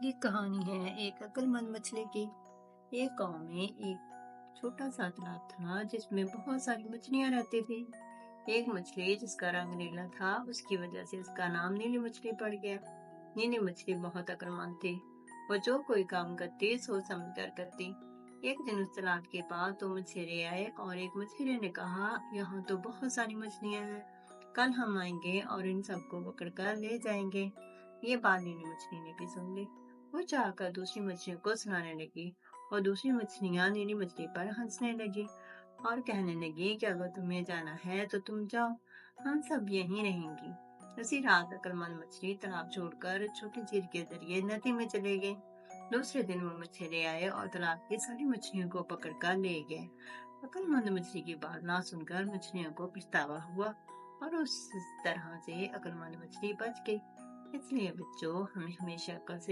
ये कहानी है एक अक्लमंद मछली की। एक गांव में एक छोटा सा तालाब था जिसमें बहुत सारी मछलियां रहती थी। एक मछली जिसका रंग नीला था, उसकी वजह से इसका नाम नीली मछली पड़ गया। नीली मछली बहुत अक्लमंद थी। वो जो कोई काम करती सोच समझ कर करती। एक दिन उस तालाब के पास दो मछेरे आए और एक मछेरे ने कहा, यहाँ तो बहुत सारी मछलियां हैं, कल हम आएंगे और इन सबको पकड़ कर ले जाएंगे। ये बात नीली मछली ने भी सुन ली। वो चाहकर दूसरी मछलियों को सुनाने लगी और दूसरी मछलियां नीली मछली पर हंसने लगी और कहने लगी कि अगर तुम्हें जाना है तो तुम जाओ, हम सब यहीं रहेंगी। उसी रात अक्लमंद मछली तालाब छोड़कर छोटी झील के जरिए नदी में चले गए। दूसरे दिन वो मछली आए और तालाब की सारी मछलियों को पकड़कर ले गए। अक्लमंद मछली की बात ना सुनकर मछलियों को पछतावा हुआ और उस तरह से अक्लमंद मछली बच गई। इसलिए बच्चों, हमें हमेशा अक्ल से